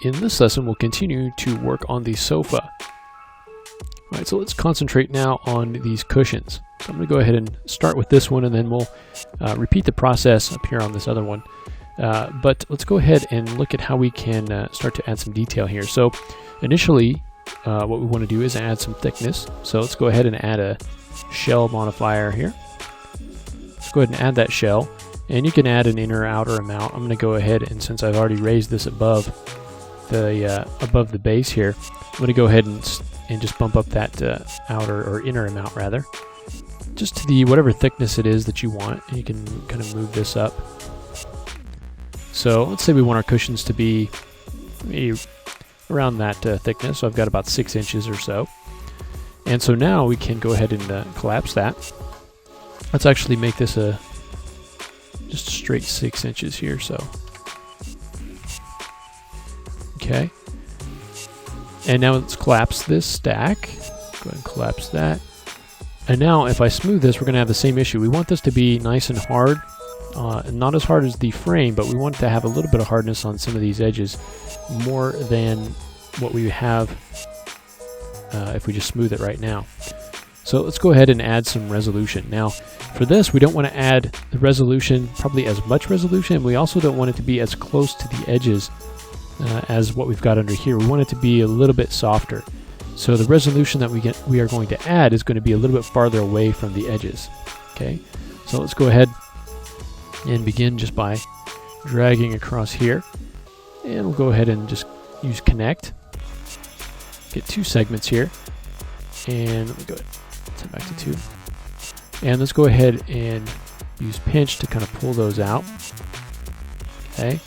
in this lesson we'll continue to work on the sofa. Alright, so let's concentrate now on these cushions. So I'm going to go ahead and start with this one, and then we'll repeat the process up here on this other one. But let's go ahead and look at how we can start to add some detail here. So initially what we want to do is add some thickness. So let's go ahead and add a shell modifier here. Let's go ahead and add that shell, and you can add an inner or outer amount. I'm going to go ahead, and since I've already raised this above the base here, I'm going to go ahead and just bump up that outer or inner amount rather, just to the whatever thickness it is that you want. And you can kind of move this up. So let's say we want our cushions to be maybe around that thickness. So I've got about 6 inches or so. And so now we can go ahead and collapse that. Let's actually make this just a straight 6 inches here. So okay. And now let's collapse this stack. Go ahead and collapse that. And now if I smooth this, we're going to have the same issue. We want this to be nice and hard. Not as hard as the frame, but we want it to have a little bit of hardness on some of these edges, more than what we have if we just smooth it right now. So let's go ahead and add some resolution. Now for this, we don't want to add the resolution, probably as much resolution, and we also don't want it to be as close to the edges as what we've got under here. We want it to be a little bit softer. So the resolution that we are going to add is going to be a little bit farther away from the edges. Okay, so let's go ahead and begin just by dragging across here, and we'll go ahead and just use connect. Get 2 segments here, and let me go ahead, set back to 2, and let's go ahead and use pinch to kind of pull those out. Okay.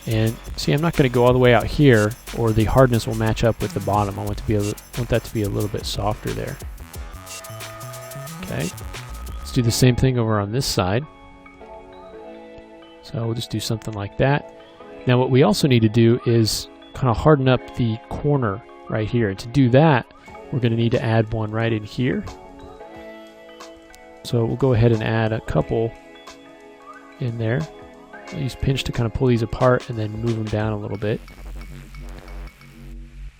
And see, I'm not going to go all the way out here, or the hardness will match up with the bottom. I want that to be a little bit softer there. Okay, let's do the same thing over on this side. So we'll just do something like that. Now what we also need to do is kind of harden up the corner right here. And to do that, we're going to need to add one right in here. So we'll go ahead and add a couple in there. I'll use pinch to kind of pull these apart and then move them down a little bit.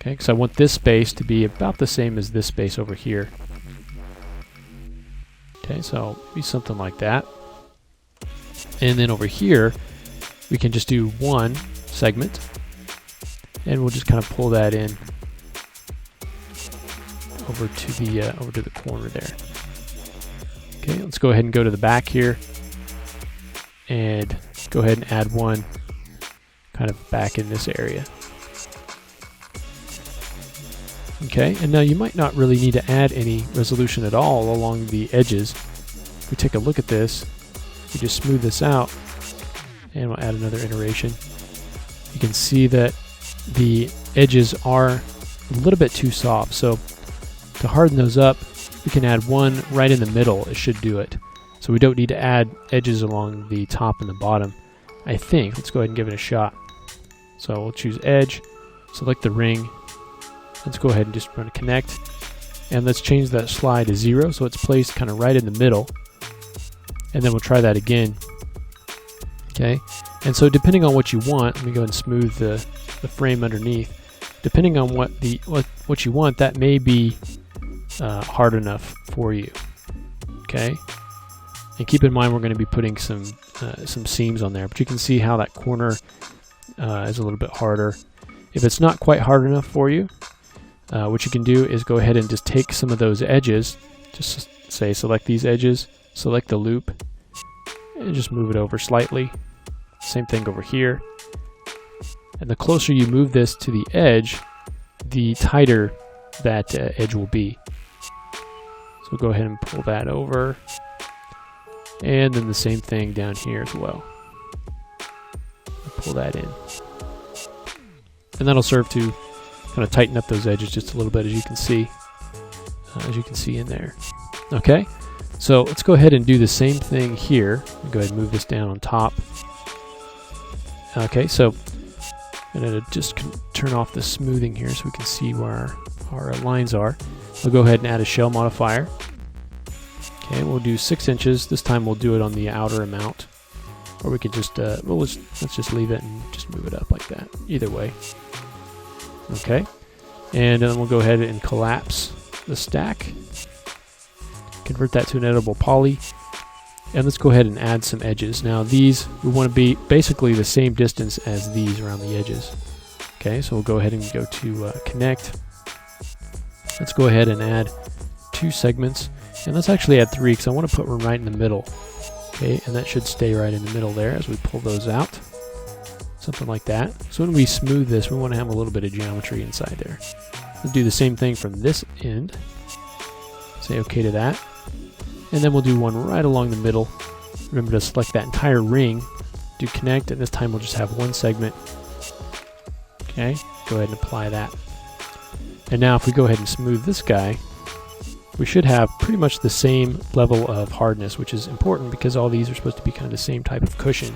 Okay, because I want this space to be about the same as this space over here. Okay, so maybe something like that. And then over here, we can just do 1 segment, and we'll just kind of pull that in over to the corner there. Okay, let's go ahead and go to the back here, and go ahead and add 1 kind of back in this area. Okay, and now you might not really need to add any resolution at all along the edges. If we take a look at this, we just smooth this out, and we'll add another iteration. You can see that the edges are a little bit too soft, so to harden those up, we can add 1 right in the middle. It should do it. So we don't need to add edges along the top and the bottom, I think. Let's go ahead and give it a shot. So we'll choose edge, select the ring. Let's go ahead and just run a connect. And let's change that slide to 0 so it's placed kind of right in the middle. And then we'll try that again. Okay, and so depending on what you want, let me go ahead and smooth the frame underneath. Depending on what you want, that may be hard enough for you. Okay. And keep in mind we're going to be putting some seams on there, but you can see how that corner is a little bit harder. If it's not quite hard enough for you, what you can do is go ahead and just take some of those edges, just say select these edges, select the loop, and just move it over slightly. Same thing over here. And the closer you move this to the edge, the tighter that edge will be. So go ahead and pull that over. And then the same thing down here as well. Pull that in. And that'll serve to kind of tighten up those edges just a little bit, as you can see in there. Okay, so let's go ahead and do the same thing here. Go ahead and move this down on top. Okay, so I'm going to just turn off the smoothing here so we can see where our lines are. We'll go ahead and add a shell modifier. Okay, we'll do 6 inches. This time we'll do it on the outer amount. Or we could just, let's just leave it and just move it up like that. Either way. Okay, and then we'll go ahead and collapse the stack, convert that to an editable poly, and let's go ahead and add some edges. Now these, we want to be basically the same distance as these around the edges. Okay, so we'll go ahead and go to connect. Let's go ahead and add 2 segments, and let's actually add 3 because I want to put one right in the middle. Okay, and that should stay right in the middle there as we pull those out. Something like that. So when we smooth this, we want to have a little bit of geometry inside there. Let's do the same thing from this end. Say OK to that. And then we'll do one right along the middle. Remember to select that entire ring, do connect, and this time we'll just have 1 segment. Okay, go ahead and apply that. And now if we go ahead and smooth this guy, we should have pretty much the same level of hardness, which is important because all these are supposed to be kind of the same type of cushion.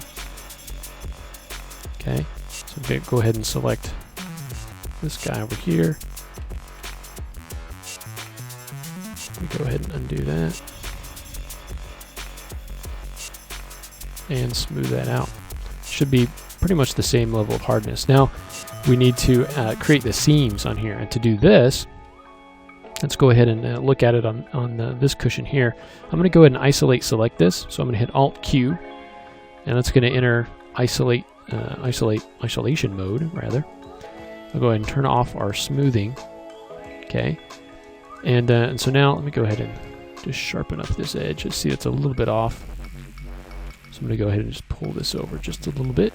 Okay, so go ahead and select this guy over here. Go ahead and undo that. And smooth that out. Should be pretty much the same level of hardness. Now we need to create the seams on here, and to do this, let's go ahead and look at it on this cushion here. I'm going to go ahead and select this. So I'm going to hit Alt Q, and that's going to enter isolation mode rather. I'll go ahead and turn off our smoothing. Okay, and so now let me go ahead and just sharpen up this edge. Let's see, it's a little bit off. So I'm going to go ahead and just pull this over just a little bit.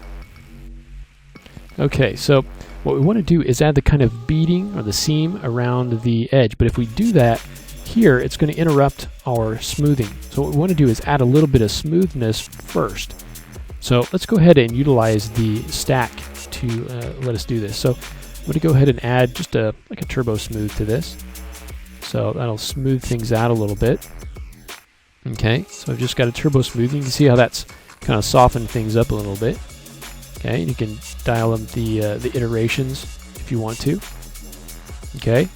Okay, so what we want to do is add the kind of beading or the seam around the edge, but if we do that here, it's going to interrupt our smoothing. So what we want to do is add a little bit of smoothness first. So let's go ahead and utilize the stack to let us do this. So I'm going to go ahead and add just like a turbo smooth to this. So that'll smooth things out a little bit. Okay, so I've just got a turbo smooth. You can see how that's kind of softened things up a little bit. Okay, and you can dial up the iterations if you want to. Okay,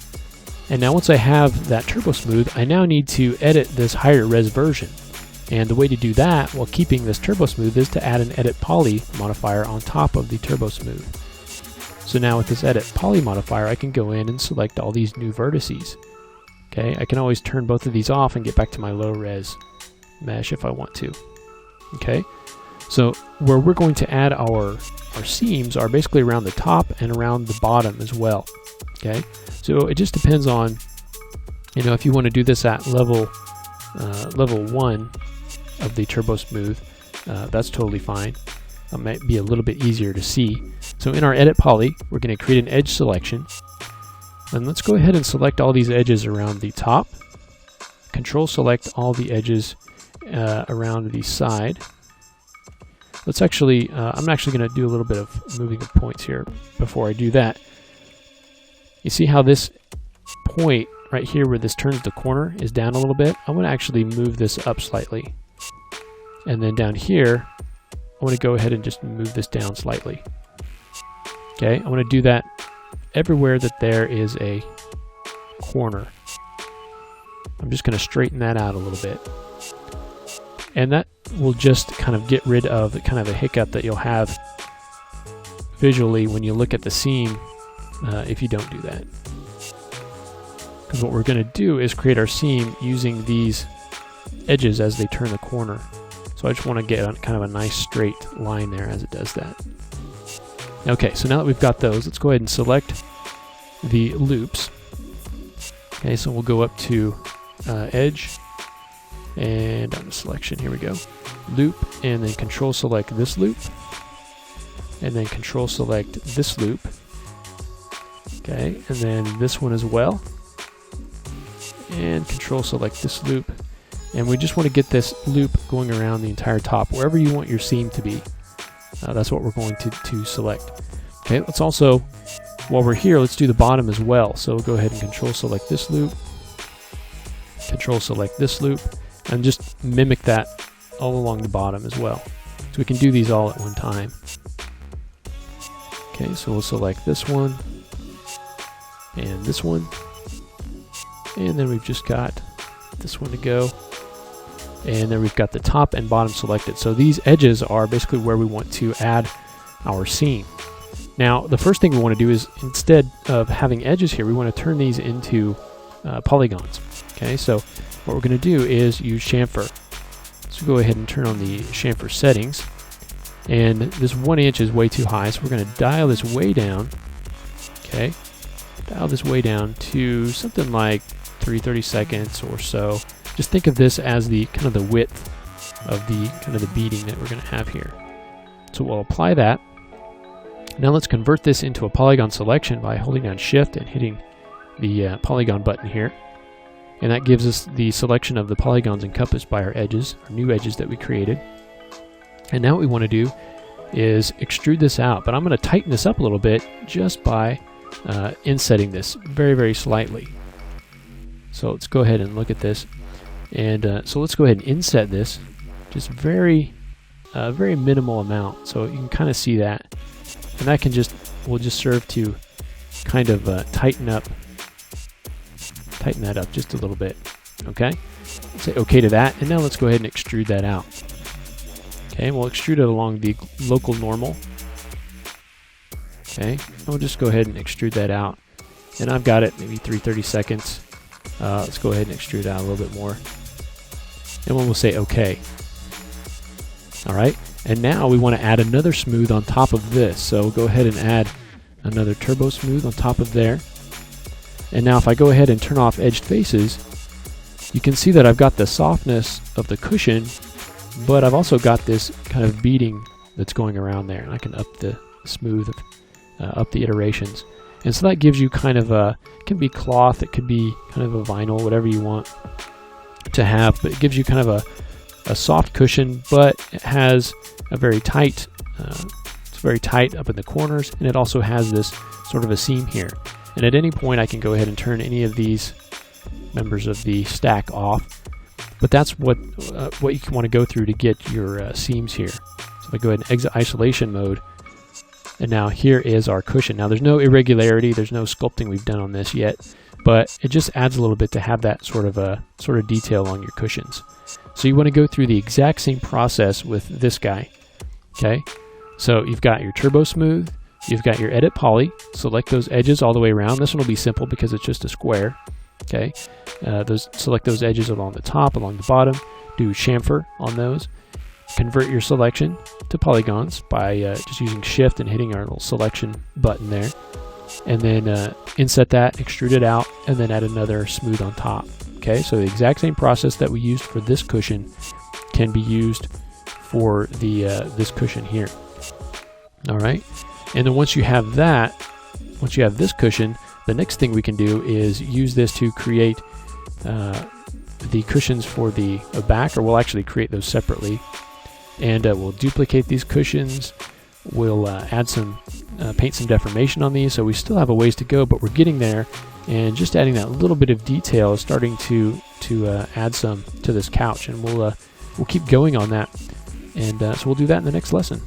and now once I have that turbo smooth, I now need to edit this higher res version. And the way to do that while keeping this turbo smooth is to add an edit poly modifier on top of the turbo smooth. So now with this edit poly modifier, I can go in and select all these new vertices. Okay, I can always turn both of these off and get back to my low res mesh if I want to. Okay, so where we're going to add our seams are basically around the top and around the bottom as well. Okay, so it just depends on, you know, if you want to do this at level 1 of the turbo smooth, that's totally fine. It might be a little bit easier to see. So in our edit poly, we're going to create an edge selection. And let's go ahead and select all these edges around the top. Control select all the edges around the side. Let's actually, I'm actually going to do a little bit of moving the points here before I do that. You see how this point right here where this turns the corner is down a little bit? I want to actually move this up slightly. And then down here, I want to go ahead and just move this down slightly. Okay, I want to do that everywhere that there is a corner. I'm just going to straighten that out a little bit. And that will just kind of get rid of the kind of a hiccup that you'll have visually when you look at the seam if you don't do that. Because what we're going to do is create our seam using these edges as they turn the corner. So I just want to get kind of a nice straight line there as it does that. Okay, so now that we've got those, let's go ahead and select the loops. Okay, so we'll go up to edge, and on the selection, here we go, loop, and then control select this loop, and then control select this loop. Okay, and then this one as well, and control select this loop, and we just want to get this loop going around the entire top, wherever you want your seam to be. That's what we're going to select. Okay, let's also, while we're here, let's do the bottom as well. So we'll go ahead and control select this loop, control select this loop, and just mimic that all along the bottom as well. So we can do these all at one time. Okay, so we'll select this one, and this one, and then we've just got this one to go. And then we've got the top and bottom selected. So these edges are basically where we want to add our seam. Now, the first thing we want to do is, instead of having edges here, we want to turn these into polygons. Okay, so what we're going to do is use chamfer. So go ahead and turn on the chamfer settings. And this 1 inch is way too high, so we're going to dial this way down. Okay, dial this way down to something like 3/32 or so. Just think of this as the kind of the width of the kind of the beading that we're going to have here. So we'll apply that. Now let's convert this into a polygon selection by holding down Shift and hitting the polygon button here. And that gives us the selection of the polygons encompassed by our edges, our new edges that we created. And now what we want to do is extrude this out, but I'm going to tighten this up a little bit just by insetting this very, very slightly. So let's go ahead and look at this. And so let's go ahead and inset this, just very minimal amount, so you can kind of see that. And that will just serve to kind of tighten that up just a little bit. Okay, say OK to that, and now let's go ahead and extrude that out. Okay, we'll extrude it along the local normal. Okay, and we'll just go ahead and extrude that out. And I've got it maybe 3/32. Let's go ahead and extrude it out a little bit more. And we'll say OK. All right, and now we want to add another smooth on top of this. So we'll go ahead and add another turbo smooth on top of there. And now if I go ahead and turn off edged faces, you can see that I've got the softness of the cushion, but I've also got this kind of beading that's going around there. And I can up the smooth, up the iterations. And so that gives you kind of a, it can be cloth, it could be kind of a vinyl, whatever you want to have, but it gives you kind of a soft cushion, but it has a very tight, it's very tight up in the corners, and it also has this sort of a seam here. And at any point I can go ahead and turn any of these members of the stack off, but that's what you want to go through to get your seams here. So if I go ahead and exit isolation mode, and now here is our cushion. Now there's no irregularity, there's no sculpting we've done on this yet, but it just adds a little bit to have that sort of detail on your cushions. So you want to go through the exact same process with this guy. Okay, so you've got your turbo smooth, you've got your edit poly, select those edges all the way around. This one will be simple because it's just a square. Okay, select those edges along the top, along the bottom, do chamfer on those, convert your selection to polygons by just using Shift and hitting our little selection button there, and then inset that, extrude it out, and then add another smooth on top. Okay, so the exact same process that we used for this cushion can be used for the this cushion here. All right, and then once you have this cushion, the next thing we can do is use this to create the cushions for the back, or we'll actually create those separately. And we'll duplicate these cushions. We'll add some, paint some deformation on these. So we still have a ways to go, but we're getting there. And just adding that little bit of detail is starting to add some to this couch. And we'll keep going on that. And so we'll do that in the next lesson.